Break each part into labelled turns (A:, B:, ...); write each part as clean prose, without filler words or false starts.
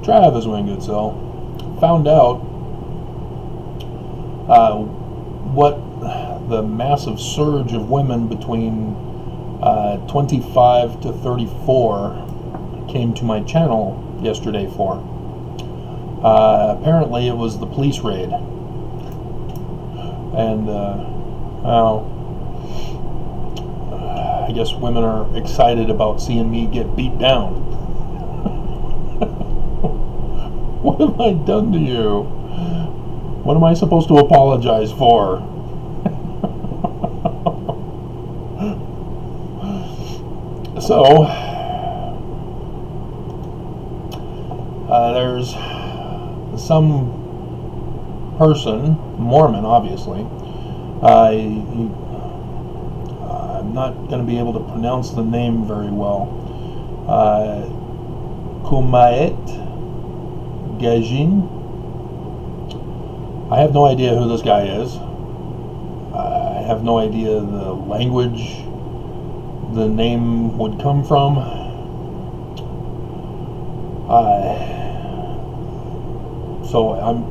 A: Trav is doing good, so found out what the massive surge of women between 25 to 34 came to my channel yesterday for. Apparently it was the police raid. And, I guess women are excited about seeing me get beat down. What have I done to you? What am I supposed to apologize for? So, there's some person, Mormon obviously, I'm not going to be able to pronounce the name very well, Kumaet Gajin. I have no idea who this guy is. I have no idea the language the name would come from. So I'm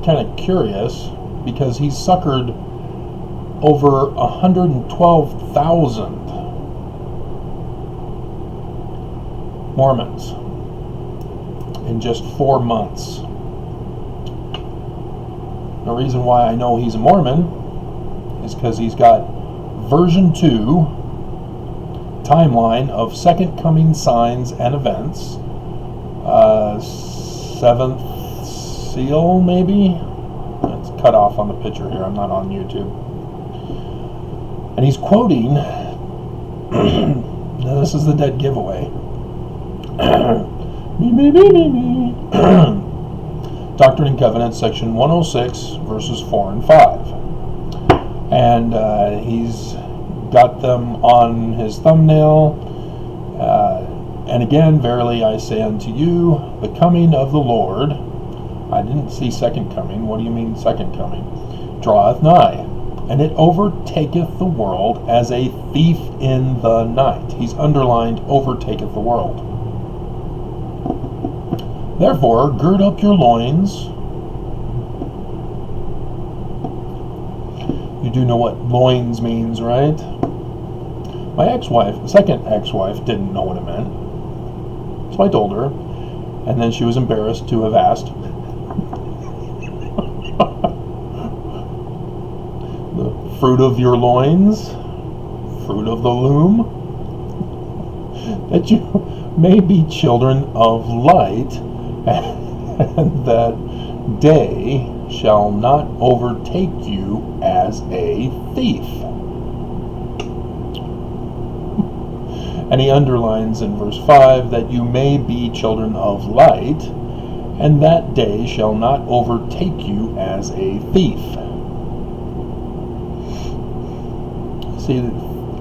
A: kind of curious because he's suckered over 112,000 Mormons in just 4 months. The reason why I know he's a Mormon is because he's got version 2 timeline of Second Coming signs and events, seventh seal maybe. It's cut off on the picture here. I'm not on YouTube. And he's quoting, now this is the dead giveaway. Doctrine and Covenants, section 106, verses 4 and 5. And he's got them on his thumbnail. And again, verily I say unto you, the coming of the Lord. I didn't see second coming. What do you mean second coming? Draweth nigh, and it overtaketh the world as a thief in the night. He's underlined overtaketh the world. Therefore, gird up your loins. You do know what loins means, right? My ex-wife, the second ex-wife, didn't know what it meant. So I told her, and then she was embarrassed to have asked. The fruit of your loins, fruit of the loom, that you may be children of light, and that day shall not overtake you as a thief. And he underlines in verse 5 that you may be children of light, and that day shall not overtake you as a thief. See,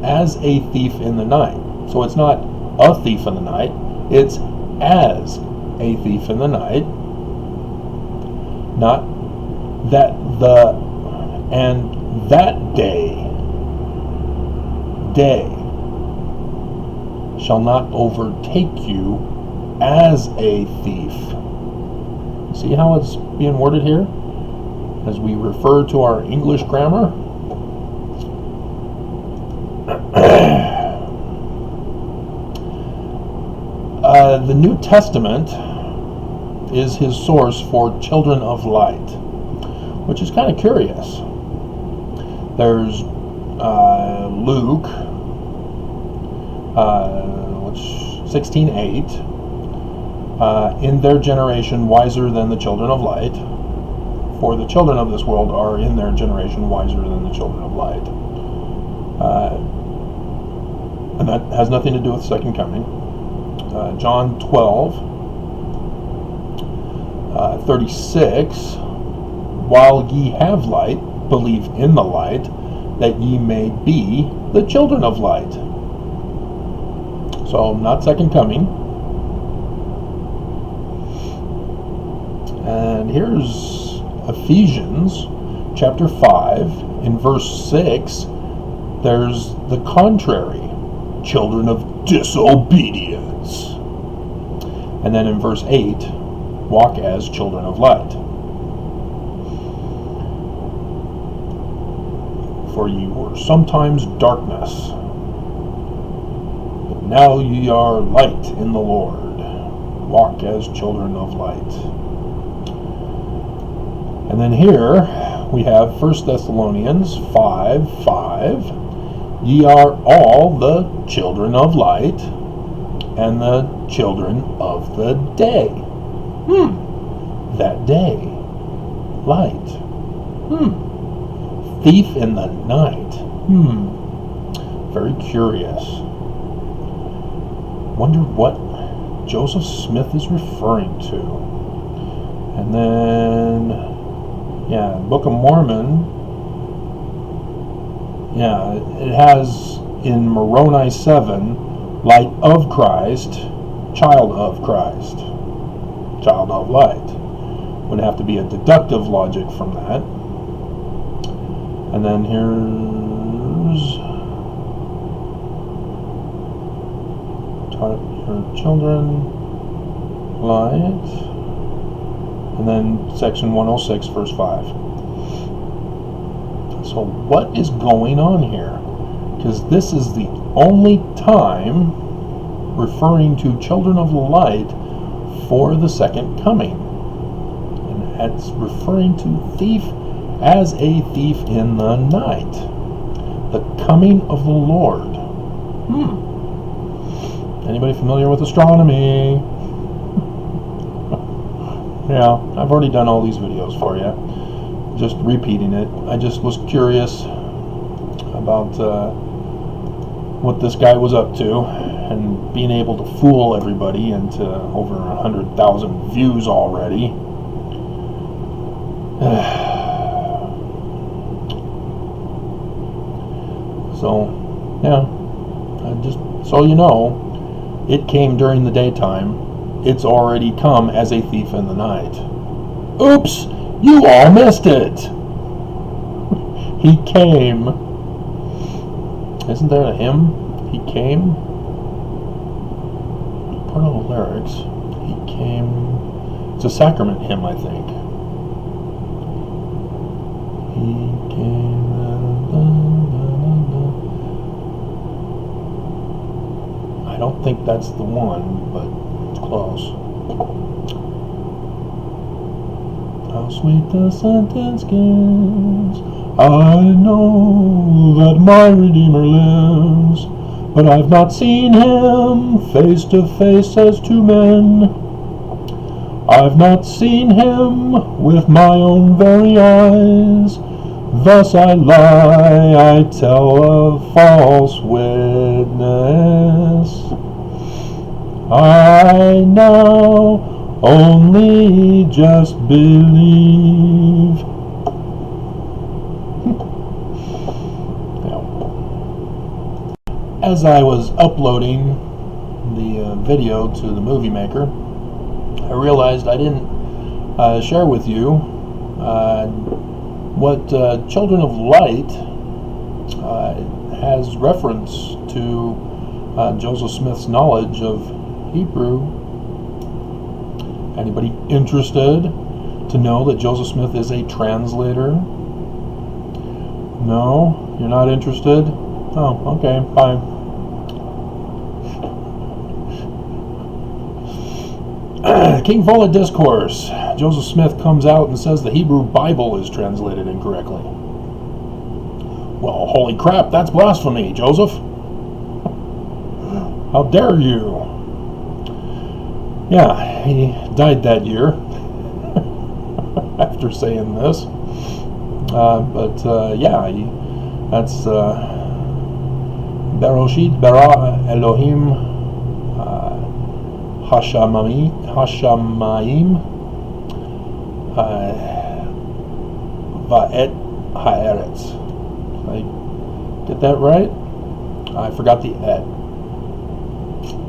A: as a thief in the night. So it's not a thief in the night, it's as a thief in the night. Not that the, and that day shall not overtake you as a thief. See how it's being worded here? As we refer to our English grammar. The New Testament is his source for children of light, which is kind of curious. There's Luke 16:8. In their generation wiser than the children of light, for the children of this world are in their generation wiser than the children of light. And that has nothing to do with second coming. John 12:36. While ye have light, believe in the light, that ye may be the children of light. So, not second coming. And here's Ephesians chapter 5 in verse 6. There's the contrary, children of disobedience. And then in verse 8, walk as children of light. For ye were sometimes darkness, but now ye are light in the Lord. Walk as children of light. And then here we have 1 Thessalonians 5:5. Ye are all the children of light and the children of the day. That day. Light. Thief in the night. Very curious. Wonder what Joseph Smith is referring to. And then, Book of Mormon. It has in Moroni 7, light of Christ, child of Christ, child of light. Would have to be a deductive logic from that. And then here's your children, light, and then section 106, verse 5. So what is going on here? Because this is the only time referring to children of light for the second coming. And that's referring to thief as a thief in the night. The coming of the Lord. Anybody familiar with astronomy? Yeah, I've already done all these videos for you. Just repeating it. I just was curious about what this guy was up to, and being able to fool everybody into over 100,000 views already. So, just so you know, it came during the daytime. It's already come as a thief in the night. Oops! You all missed it! He came. Isn't there a hymn? He came? Part of the lyrics. He came. It's a sacrament hymn, I think. He came. I don't think that's the one, but it's close. How sweet the sentence gets. I know that my Redeemer lives, but I've not seen him face to face as to men. I've not seen him with my own very eyes. Thus I lie, I tell a false witness. I now only just believe. As I was uploading the video to the Movie Maker, I realized I didn't share with you what Children of Light has reference to Joseph Smith's knowledge of Hebrew. Anybody interested to know that Joseph Smith is a translator? No? You're not interested? Oh, okay, fine. King Follett Discourse. Joseph Smith comes out and says the Hebrew Bible is translated incorrectly. Well, holy crap, that's blasphemy, Joseph. How dare you? Yeah, he died that year after saying this. That's Beroshit bara Elohim Hashamayim Va'et Haaretz. Did I get that right? I forgot the et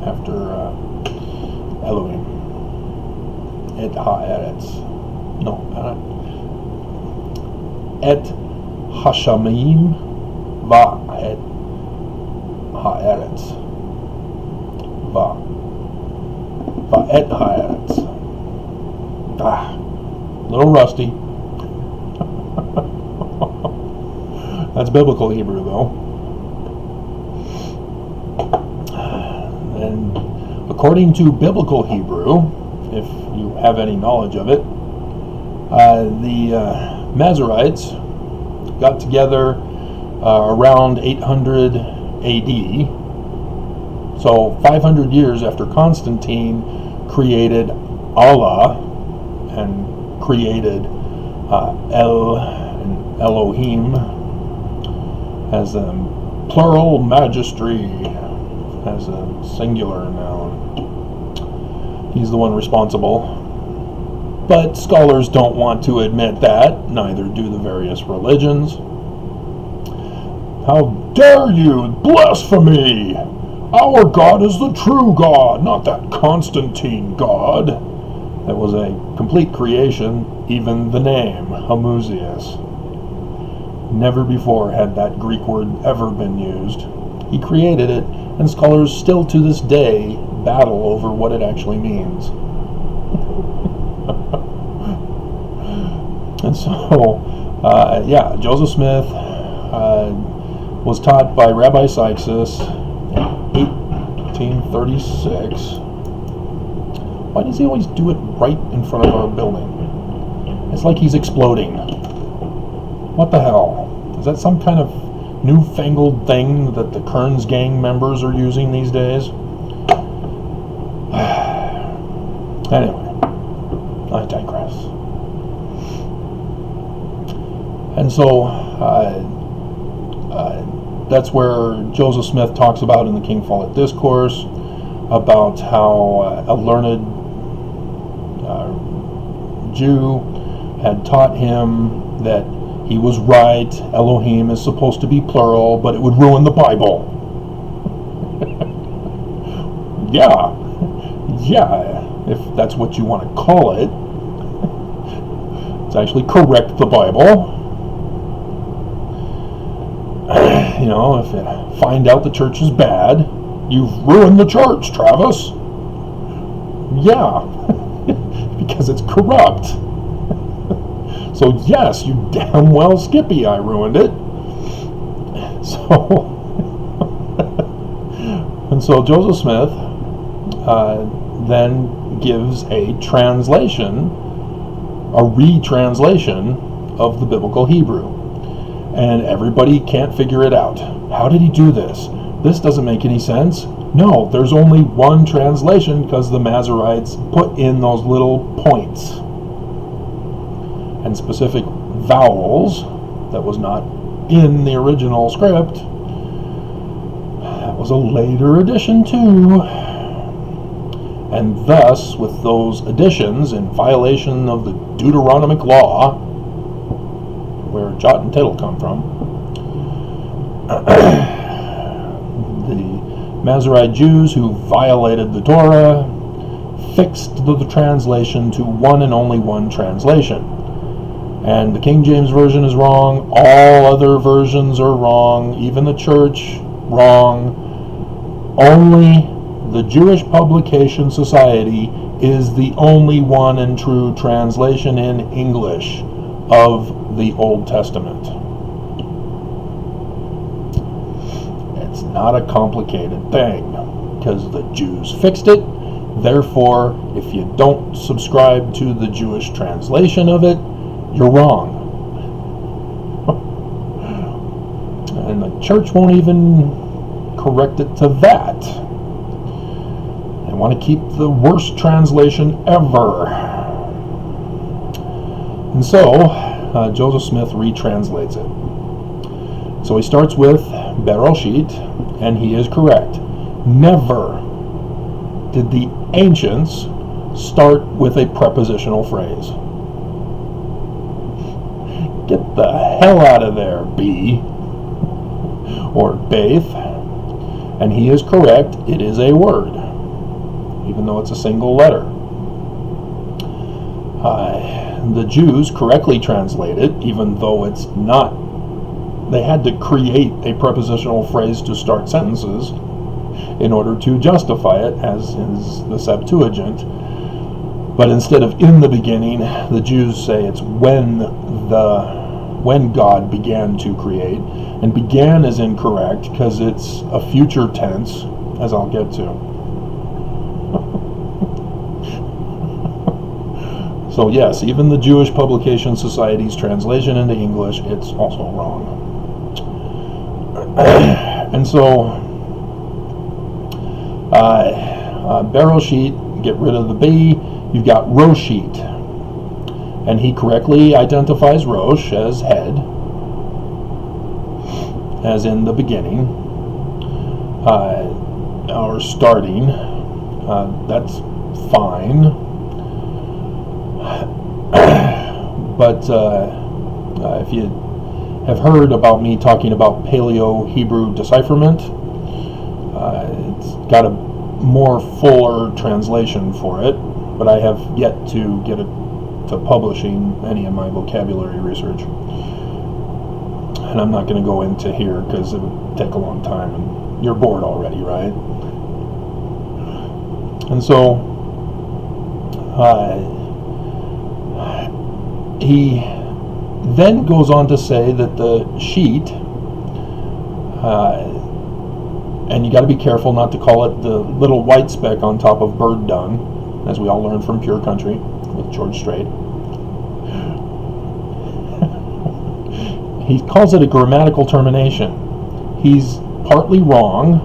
A: after Elohim. Et Haaretz. No. Et Hashamayim Va'et Haaretz. Va'et Haaretz. Little rusty. That's biblical Hebrew, though. And according to biblical Hebrew, if you have any knowledge of it, the Masoretes got together around 800 AD. So 500 years after Constantine created Allah and created Elohim as a plural magistry, as a singular noun. He's the one responsible. But scholars don't want to admit that, neither do the various religions. How dare you! Blasphemy! Our God is the true God, not that Constantine God. That was a complete creation, even the name, Homoousios. Never before had that Greek word ever been used. He created it, and scholars still to this day battle over what it actually means. And so, Joseph Smith was taught by Rabbi Sykes in 1836. Why does he always do it right in front of our building? It's like he's exploding. What the hell? Is that some kind of newfangled thing that the Kearns gang members are using these days? Anyway, I digress. And so that's where Joseph Smith talks about in the King Follett Discourse about how a learned Jew had taught him that he was right, Elohim is supposed to be plural, but it would ruin the Bible. Yeah, if that's what you want to call it. It's actually correct the Bible. You know, if you find out the church is bad, you've ruined the church, Travis. Yeah, because it's corrupt. So yes, you damn well Skippy, I ruined it. So Joseph Smith then gives a translation, a retranslation of the biblical Hebrew. And everybody can't figure it out. How did he do this? This doesn't make any sense. No, there's only one translation because the Masoretes put in those little points and specific vowels that was not in the original script. That was a later addition too. And thus, with those additions in violation of the Deuteronomic law, where jot and tittle come from, the Masorete Jews who violated the Torah fixed the translation to one and only one translation. And the King James Version is wrong, all other versions are wrong, even the church wrong. Only the Jewish Publication Society is the only one and true translation in English of the Old Testament. It's not a complicated thing, because the Jews fixed it. Therefore, if you don't subscribe to the Jewish translation of it, you're wrong. And the church won't even correct it to that. They want to keep the worst translation ever. And so, Joseph Smith retranslates it. So he starts with Bereshit, and he is correct. Never did the ancients start with a prepositional phrase. Get the hell out of there, B. Or Baith. And he is correct, it is a word, even though it's a single letter. The Jews correctly translate it, even though it's not. They had to create a prepositional phrase to start sentences in order to justify it, as is the Septuagint. But instead of in the beginning, the Jews say it's when God began to create. And began is incorrect because it's a future tense, as I'll get to. So yes, even the Jewish Publication Society's translation into English, it's also wrong. And so, Beroshit, get rid of the B, you've got Roshit. And he correctly identifies Rosh as head, as in the beginning, or starting. That's fine. But if you have heard about me talking about Paleo-Hebrew decipherment, it's got a more fuller translation for it, but I have yet to get it to publishing any of my vocabulary research. And I'm not going to go into here because it would take a long time, and you're bored already, right? And so he then goes on to say that the sheet, and you got to be careful not to call it the little white speck on top of bird dung, as we all learned from Pure Country with George Strait. He calls it a grammatical termination. He's partly wrong,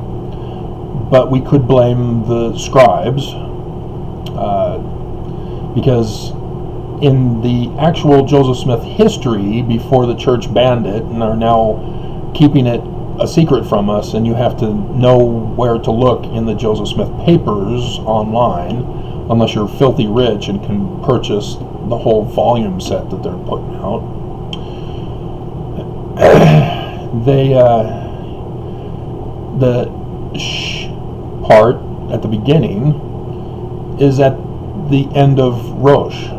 A: but we could blame the scribes, because in the actual Joseph Smith history, before the church banned it and are now keeping it a secret from us, and you have to know where to look in the Joseph Smith papers online, unless you're filthy rich and can purchase the whole volume set that they're putting out. The sh part at the beginning is at the end of Rosh.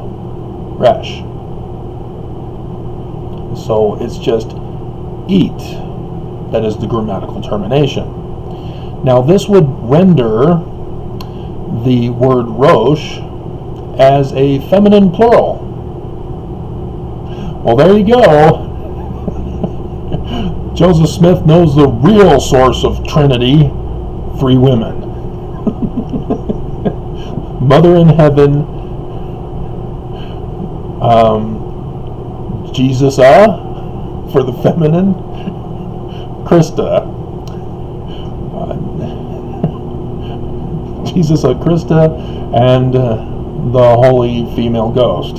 A: Resh. So it's just eat that is the grammatical termination. Now this would render the word Rosh as a feminine plural. Well, there you go. Joseph Smith knows the real source of Trinity, 3 women. Mother in heaven, Jesus for the feminine, Krista, Jesus Krista, and the holy female ghost,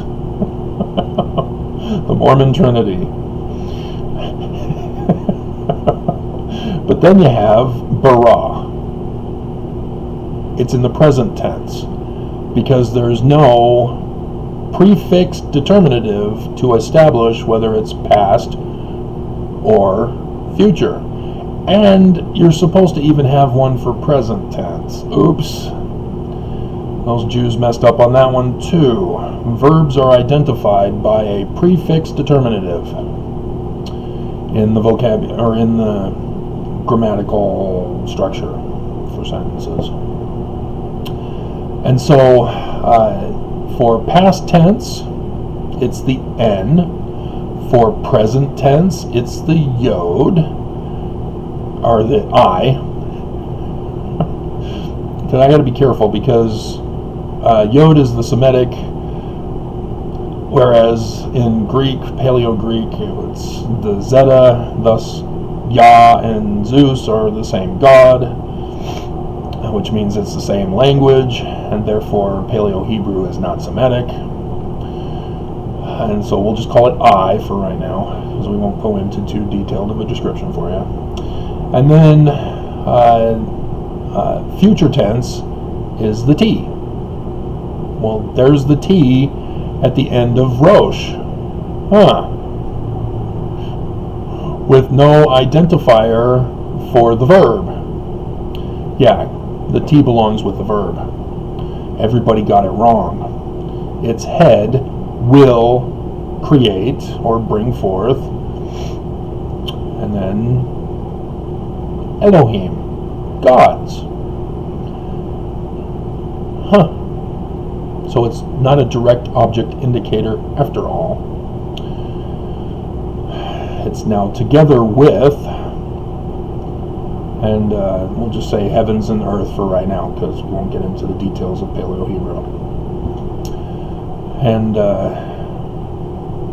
A: the Mormon Trinity. But then you have bara. It's in the present tense because there's no prefixed determinative to establish whether it's past or future. And you're supposed to even have one for present tense. Oops. Those Jews messed up on that one too. Verbs are identified by a prefixed determinative in the vocabulary, or in the grammatical structure for sentences. And so for past tense, it's the N. For present tense, it's the Yod, or the I. But I got to be careful because Yod is the Semitic, whereas in Greek, Paleo-Greek, it's the Zeta, thus Yah and Zeus are the same god, which means it's the same language, and therefore Paleo-Hebrew is not Semitic. And so we'll just call it I for right now, because we won't go into too detailed of a description for you. And then future tense is the T. Well, there's the T at the end of Rosh. With no identifier for the verb. Yeah, the T belongs with the verb. Everybody got it wrong. Its head will create or bring forth, and then Elohim, gods. So it's not a direct object indicator after all. It's now together with, and we'll just say heavens and earth for right now, because we won't get into the details of Paleo-Hebrew. And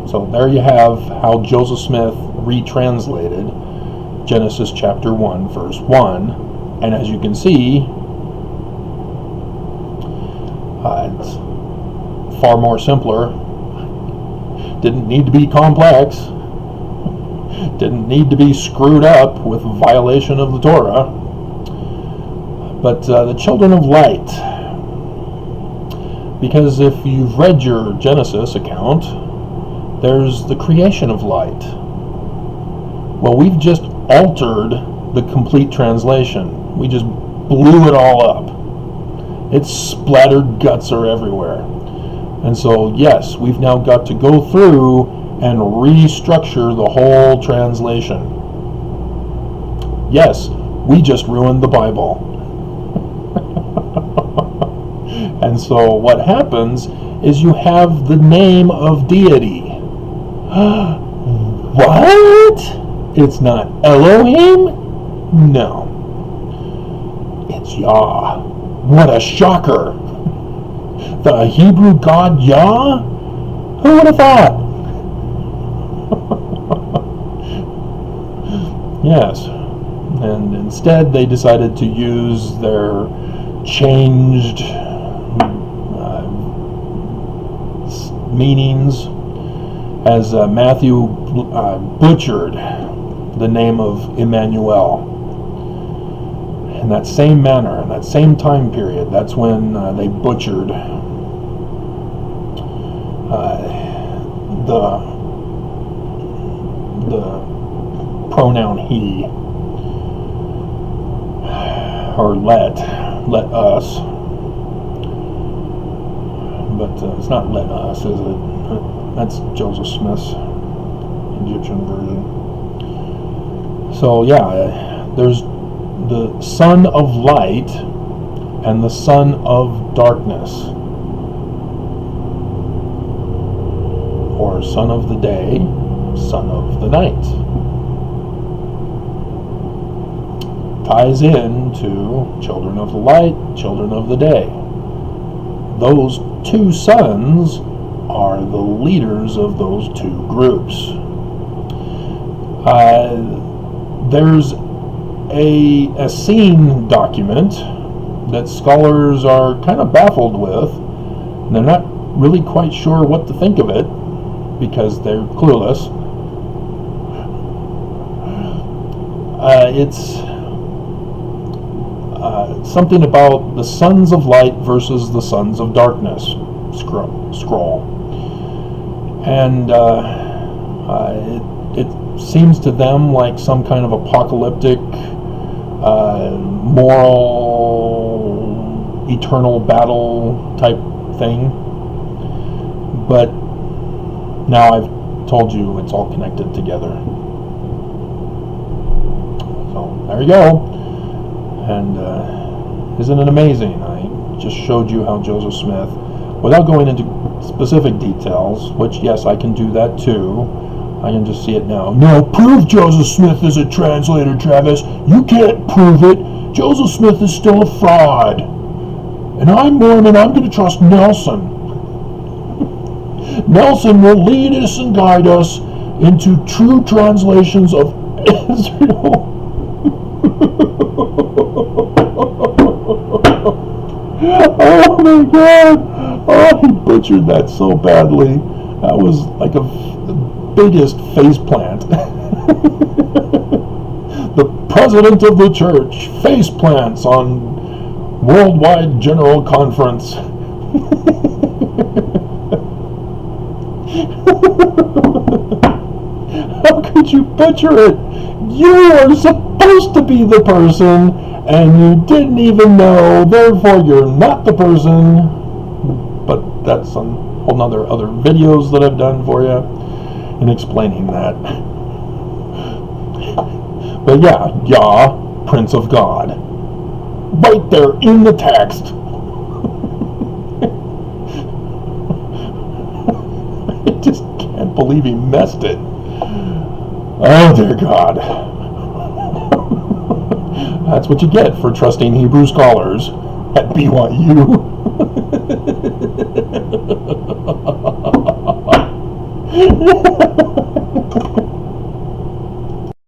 A: so there you have how Joseph Smith retranslated Genesis chapter 1, verse 1. And as you can see, it's far more simpler. Didn't need to be complex. Didn't need to be screwed up with violation of the Torah. But the children of light. Because if you've read your Genesis account, there's the creation of light. Well, we've just altered the complete translation. We just blew it all up. It's splattered, guts are everywhere. And so, yes, we've now got to go through and restructure the whole translation. Yes, we just ruined the Bible. And so what happens is you have the name of deity. What? It's not Elohim? No. It's Yah. What a shocker. The Hebrew god Yah? Who would have thought? Yes. And instead they decided to use their changed meanings as Matthew butchered the name of Emmanuel. In that same manner, in that same time period, that's when they butchered the pronoun he, or let us. But it's not let us, is it? That's Joseph Smith's Egyptian version. So yeah, there's the son of light and the son of darkness, or son of the day, son of the night. Ties into children of the light, children of the day. Those two sons are the leaders of those two groups. There's a Essene document that scholars are kind of baffled with. And they're not really quite sure what to think of it because they're clueless. It's something about the sons of light versus the sons of darkness scroll. And it seems to them like some kind of apocalyptic, moral, eternal battle type thing. But now I've told you it's all connected together. So there you go. And isn't it amazing? I just showed you how Joseph Smith, without going into specific details, which yes, I can do that too. I can just see it now. No, prove Joseph Smith is a translator, Travis. You can't prove it. Joseph Smith is still a fraud. And I'm Mormon, I'm going to trust Nelson. Nelson will lead us and guide us into true translations of Israel. Oh my God! Oh, he butchered that so badly. That was like the biggest faceplant. The president of the church faceplants on Worldwide General Conference. How could you butcher it? You are supposed to be the person, and you didn't even know, therefore you're not the person. But that's on whole nother other videos that I've done for you in explaining that. But yeah, Yah, Prince of God. Right there in the text. believe he messed it. Oh, dear God. That's what you get for trusting Hebrew scholars at BYU.